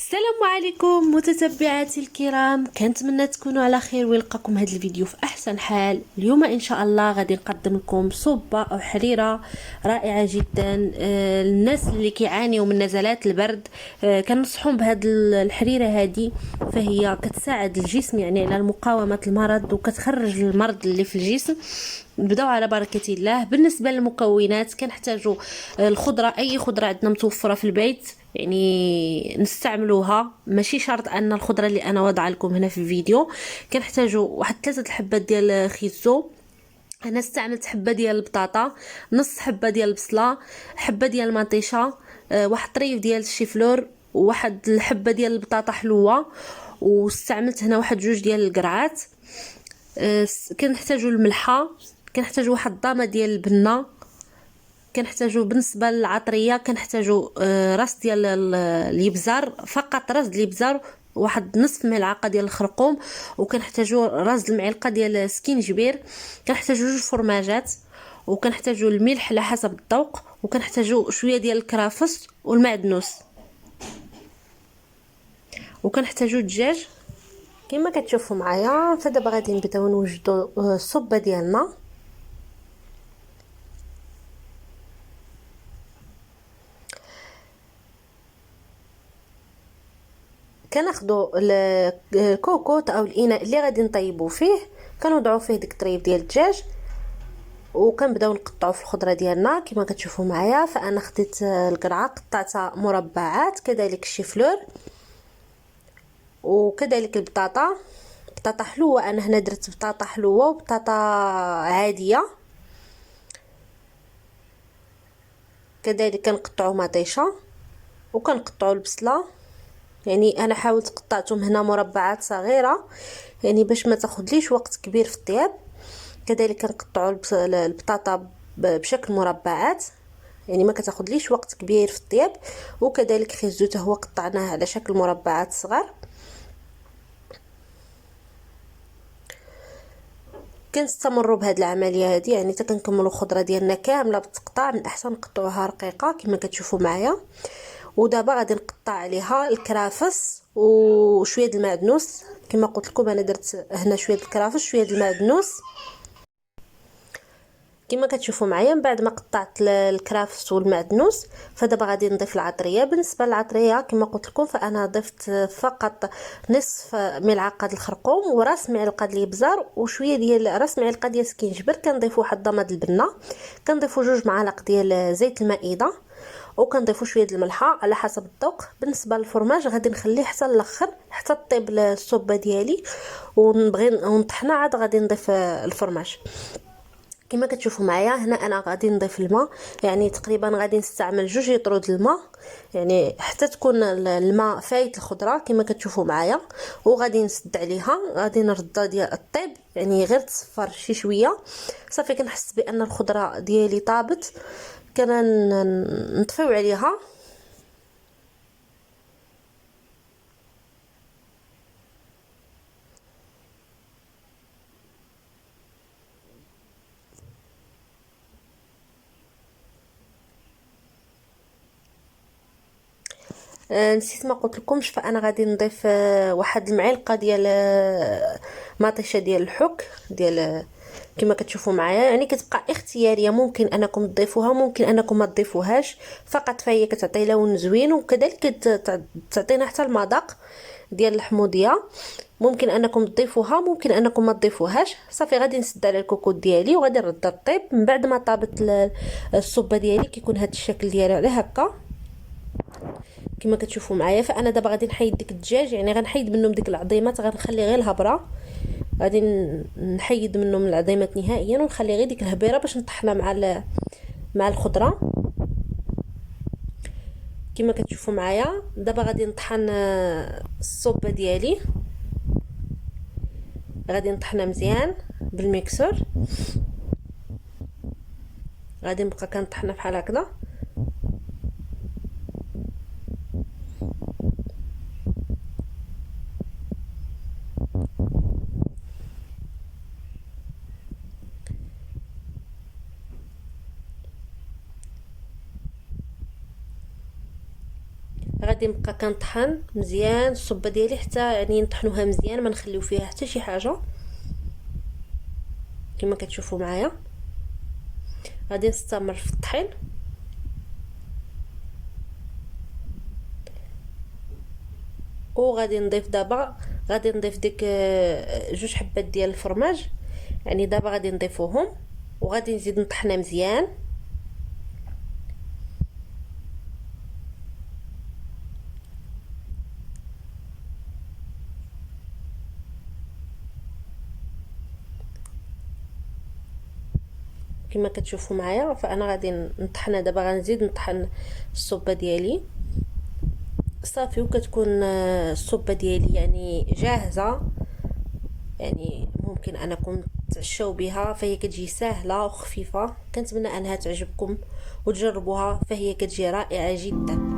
السلام عليكم متتبعاتي الكرام، كنتمنى تكونوا على خير ويلقاكم هذا الفيديو في احسن حال. اليوم ان شاء الله غادي نقدم لكم صبة او حريره رائعه جدا. الناس اللي كيعانيوا من نزلات البرد كنصحهم بهذه الحريره هذه، فهي كتساعد الجسم يعني على مقاومه المرض وكتخرج المرض اللي في الجسم. نبداو على بركه الله. بالنسبه للمكونات كنحتاجوا الخضره، اي خضره عندنا متوفره في البيت يعني نستعملوها، ماشي شرط ان الخضره اللي انا واضعه لكم هنا في الفيديو. كنحتاجوا واحد 3 الحبات ديال الخيزو، انا استعملت حبه ديال البطاطا، نص حبه ديال البصله، حبه ديال المطيشه، واحد طريف ديال الشيفلور، وواحد الحبه ديال البطاطا حلوه، واستعملت هنا واحد 2 ديال القرعات. كنحتاجوا الملحه، كنحتاجوا واحد الضامه ديال البنه، كنحتاجوا بالنسبه للعطريه كنحتاجوا راس ديال الابزار، فقط راس ديال الابزار، واحد نصف ملعقه ديال الخرقوم، وكنحتاجوا راس المعلقه ديال سكينجبير، كنحتاجوا 2 فرماجات، وكنحتاجوا الملح على حسب الذوق، وكنحتاجوا شويه ديال الكرافس والمعدنوس، وكنحتاجوا الدجاج كما كتشوفوا معايا. فدابا غادي نبداو نوجدوا الصبه ديالنا. كناخذوا الكوكوط او الاناء اللي غادي نطيبوا فيه، كنوضعوا فيه ديك الطريف ديال الدجاج، وكنبداو نقطعوا في الخضره ديالنا كما كتشوفوا معايا. فانا خديت القرعه قطعتها مربعات، كذلك الشيفلور، وكذلك البطاطا. بطاطا حلوه، انا هنا درت بطاطا حلوه وبطاطا عاديه. كذلك كنقطعوا مطيشه، وكنقطعوا البصله، يعني انا حاولت قطعتهم هنا مربعات صغيره يعني باش ما تاخذليش وقت كبير في الطياب. كذلك كنقطعوا البطاطا بشكل مربعات، يعني ما كتاخذليش وقت كبير في الطياب. وكذلك خيزو حتى هو قطعناه على شكل مربعات صغار. كنستمروا بهذه العمليه هذه يعني حتى كنكملوا الخضره ديالنا كامله بالتقطاع. من الاحسن نقطعوها رقيقه كما كتشوفوا معايا. ودابا غادي نقطع عليها الكرافس وشويه المعدنوس. كما قلت لكم انا درت هنا شويه الكرافس شويه المعدنوس كما كتشوفوا معايا. من بعد ما قطعت الكرافس والمعدنوس فدابا غادي نضيف العطريه. بالنسبه للعطريه كما قلت لكم فانا ضفت فقط نصف ملعقه الخرقوم وراس معلقه ديال الابزار وشويه ديال راس معلقه ديال السكينجبر. كنضيف واحد ضماد البنه، كنضيفوا 2 معالق ديال زيت المائده، وكنضيفوا شويه الملحه على حسب الذوق. بالنسبه للفرماج غادي نخليه حتى الاخر حتى طيب الصوبه ديالي، ونبغي ونطحنا عاد غادي نضيف الفرماج. كما كتشوفوا معايا هنا انا غادي نضيف الماء، يعني تقريبا غادي نستعمل 2 يطرود الماء، يعني حتى تكون الماء فايت الخضره كما كتشوفوا معايا. وغادي نسد عليها، غادي نردها ديال الطيب يعني غير تصفر شي شويه صافي. كنحس بان الخضره ديالي طابت، كنطفيو عليها. نسيت ما قلت لكمش، فانا غادي نضيف واحد المعلقه ديال مطيشه ديال الحك ديال كما كتشوفوا معايا. يعني كتبقى اختياريه، ممكن انكم تضيفوها ممكن انكم ما تضيفوهاش، فقط فهي كتعطي لون زوين وكذلك تعطينا حتى المذاق ديال الحموضيه. ممكن انكم تضيفوها ممكن انكم ما تضيفوهاش. صافي غادي نسد على الكوكوط ديالي وغادي نردها طيب. من بعد ما طابت الصوبه ديالي كيكون هذا الشكل ديالها على هكا كما كتشوفوا معايا. فانا دابا غادي نحيد ديك الدجاج، يعني غنحيد منهم ديك العظيمات، غنخلي غير الهبره، غادي نحيد منهم العظيمات نهائيا ونخلي غير ديك الهبيره باش نطحنها مع الخضره كما كتشوفوا معايا. دابا غادي نطحن الصوبه ديالي، غادي نطحنها مزيان بالميكسور. غادي نبقى كنطحنها بحال هكذا. غادي نبقى كنطحن مزيان الصوبه ديالي حتى يعني نطحنوها مزيان، ما نخليو فيها حتى شي حاجه كما كتشوفوا معايا. غادي نستمر في الطحين وغادي نضيف دابا ديك 2 حبات ديال الفرماج، يعني دابا غادي نضيفوهم وغادي نزيد نطحنها مزيان. كما كتشوفوا معايا فانا غادي نطحنها دابا، غنزيد نطحن الصوبه ديالي صافي، وكتكون الصوبه ديالي يعني جاهزه. يعني ممكن انكم تعشوا بها، فهي كتجي سهله وخفيفه. كنتمنى انها تعجبكم وتجربوها، فهي كتجي رائعه جدا.